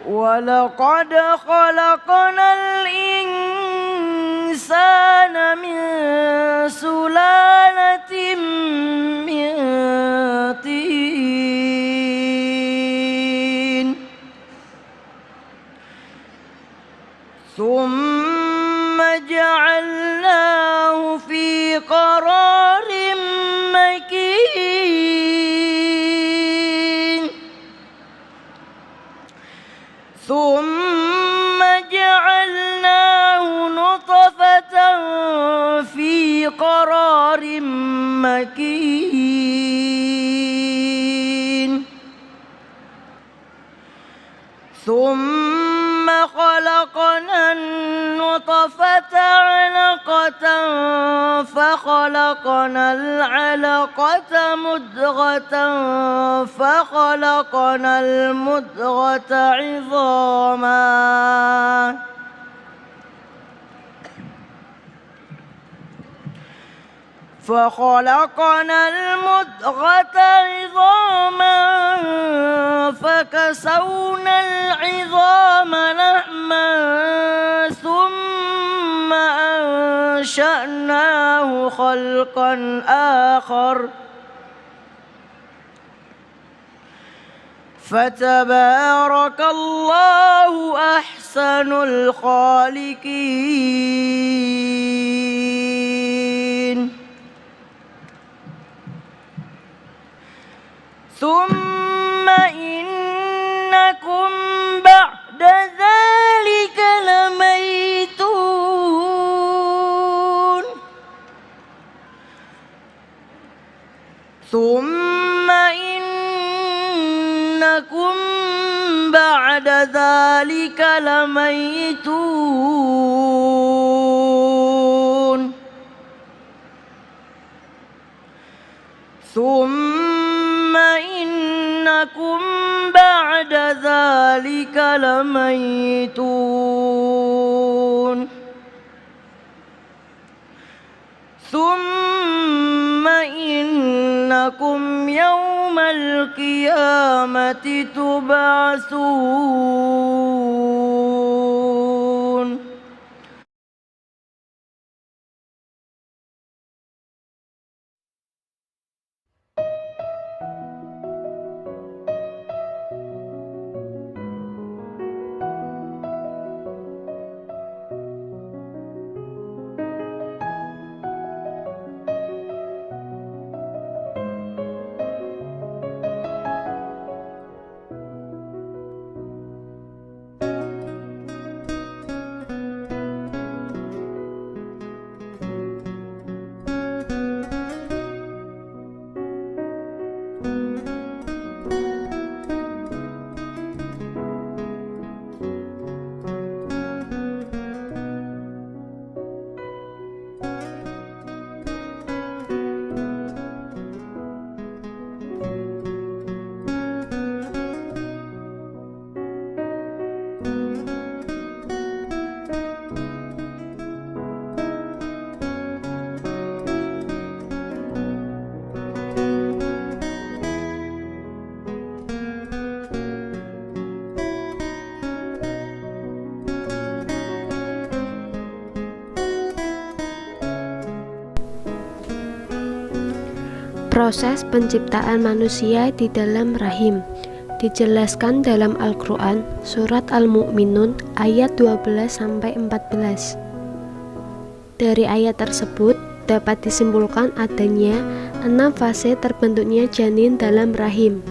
ولقد خلقنا الإنسان من سلالة من طين ثم جعلناه في قرار مكين ثم جعلناه نطفة في قرار مكين ثم خلقنا النطفة علقة فخلقنا العلقة مضغة فخلقنا المضغة عظاما فكسونا العظام لحما ثم أنشأناه خلقا آخر فتبارك الله أحسن الخالقين ثم إنكم بعد ذلك لميتون ثم إنكم بعد ذلك لميتون ثم إنكم بعد ذلك لميتون ثم إنكم يوم القيامة تبعثون. Proses penciptaan manusia di dalam rahim dijelaskan dalam Al-Quran Surat Al-Mu'minun ayat 12-14. Dari ayat tersebut dapat disimpulkan adanya 6 fase terbentuknya janin dalam rahim.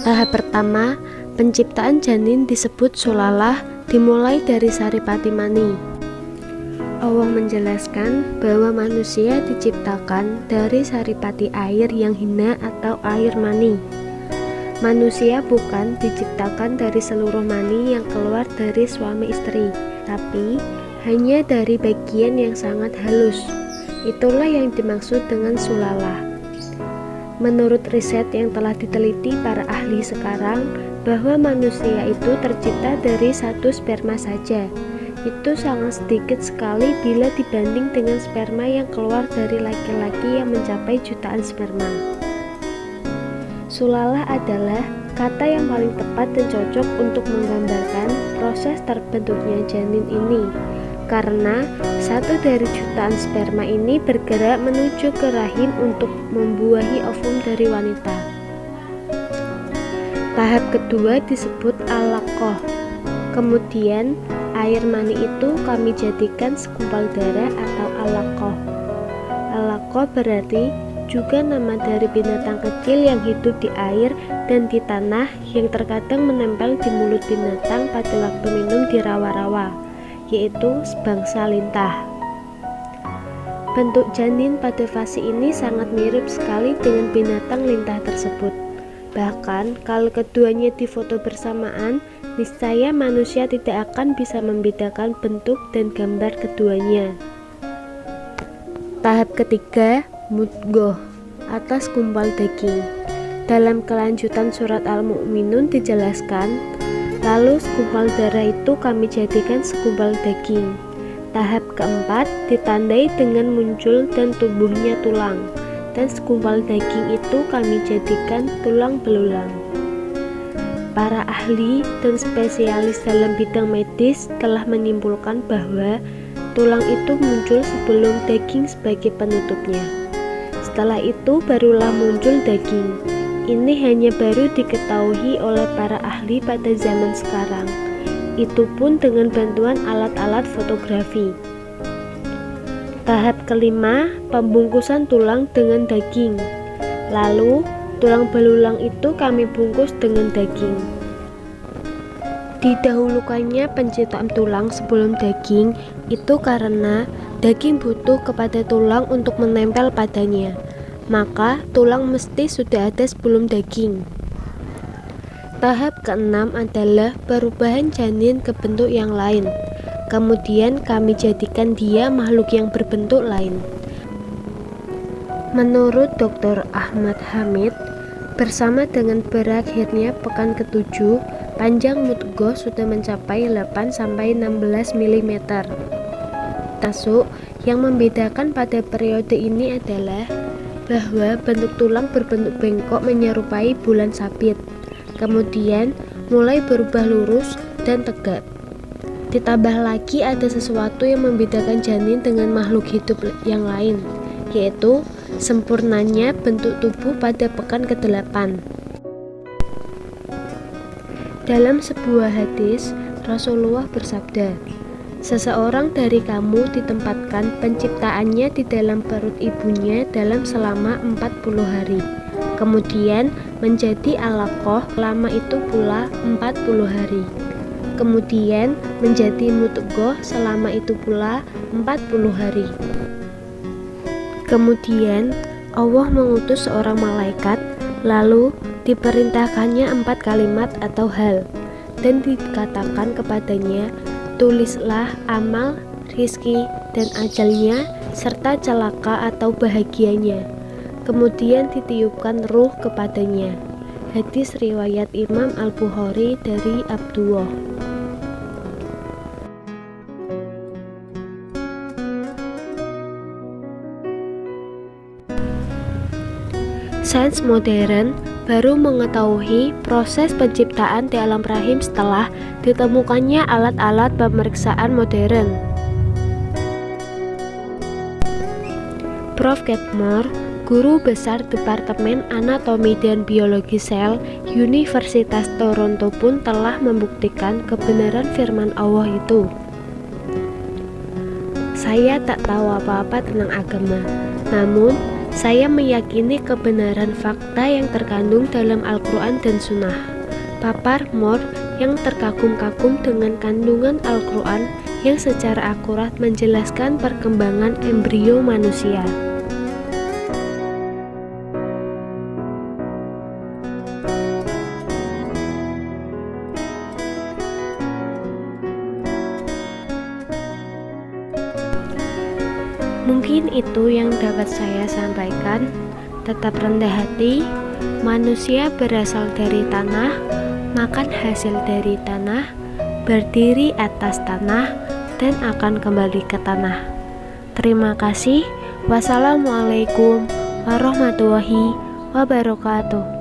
Tahap pertama, penciptaan janin disebut sulalah, dimulai dari saripati mani. Allah menjelaskan bahwa manusia diciptakan dari saripati air yang hina atau air mani. Manusia bukan diciptakan dari seluruh mani yang keluar dari suami istri, tapi hanya dari bagian yang sangat halus. Itulah yang dimaksud dengan sulalah. Menurut riset yang telah diteliti para ahli sekarang, bahwa manusia itu tercipta dari 1 sperma saja. Itu sangat sedikit sekali bila dibanding dengan sperma yang keluar dari laki-laki yang mencapai jutaan sperma. Sulalah adalah kata yang paling tepat dan cocok untuk menggambarkan proses terbentuknya janin ini, karena satu dari jutaan sperma ini bergerak menuju ke rahim untuk membuahi ovum dari wanita. Tahap kedua disebut alaqah. Kemudian air mani itu kami jadikan segumpal darah atau alaqah. Alaqah berarti juga nama dari binatang kecil yang hidup di air dan di tanah yang terkadang menempel di mulut binatang pada waktu minum di rawa-rawa, yaitu sebangsa lintah. Bentuk janin pada fase ini sangat mirip sekali dengan binatang lintah tersebut. Bahkan kalau keduanya difoto bersamaan, niscaya manusia tidak akan bisa membedakan bentuk dan gambar keduanya. Tahap ketiga, mudghah atau segumpal daging. Dalam kelanjutan surat Al-Mu'minun dijelaskan, lalu segumpal darah itu kami jadikan segumpal daging. Tahap keempat ditandai dengan muncul dan tumbuhnya tulang, dan segumpal daging itu kami jadikan tulang belulang. Para ahli dan spesialis dalam bidang medis telah menyimpulkan bahwa tulang itu muncul sebelum daging sebagai penutupnya. Setelah itu barulah muncul daging. Ini hanya baru diketahui oleh para ahli pada zaman sekarang. Itu pun dengan bantuan alat-alat fotografi. Tahap kelima, pembungkusan tulang dengan daging. Lalu, tulang belulang itu kami bungkus dengan daging. Didahulukannya penciptaan tulang sebelum daging itu karena daging butuh kepada tulang untuk menempel padanya, maka tulang mesti sudah ada sebelum daging. Tahap keenam adalah perubahan janin ke bentuk yang lain. Kemudian kami jadikan dia makhluk yang berbentuk lain. Menurut Dr. Ahmad Hamid, bersama dengan berakhirnya pekan ke-7, panjang mudghah sudah mencapai 8-16 mm. Termasuk yang membedakan pada periode ini adalah bahwa bentuk tulang berbentuk bengkok menyerupai bulan sabit, kemudian mulai berubah lurus dan tegak. Ditambah lagi ada sesuatu yang membedakan janin dengan makhluk hidup yang lain, yaitu sempurnanya bentuk tubuh pada pekan ke-8. Dalam sebuah hadis, Rasulullah bersabda, "Seseorang dari kamu ditempatkan penciptaannya di dalam perut ibunya dalam selama 40 hari. Kemudian menjadi alaqah lama itu pula 40 hari. Kemudian menjadi mudghah selama itu pula 40 hari. Kemudian Allah mengutus seorang malaikat, lalu diperintahkannya 4 kalimat atau hal, dan dikatakan kepadanya, tulislah amal, rizki, dan ajalnya, serta celaka atau bahagianya. Kemudian ditiupkan ruh kepadanya." Hadis riwayat Imam Al-Bukhari dari Abdullah. Sains modern baru mengetahui proses penciptaan di alam rahim setelah ditemukannya alat-alat pemeriksaan modern. Prof. Ketmore, guru besar Departemen Anatomi dan Biologi Sel Universitas Toronto pun telah membuktikan kebenaran firman Allah itu. Saya tak tahu apa-apa tentang agama, namun saya meyakini kebenaran fakta yang terkandung dalam Al-Quran dan Sunnah. Papar Moore yang terkagum-kagum dengan kandungan Al-Quran yang secara akurat menjelaskan perkembangan embrio manusia. Mungkin itu yang dapat saya sampaikan. Tetap rendah hati, manusia berasal dari tanah, makan hasil dari tanah, berdiri atas tanah, dan akan kembali ke tanah. Terima kasih. Wassalamualaikum warahmatullahi wabarakatuh.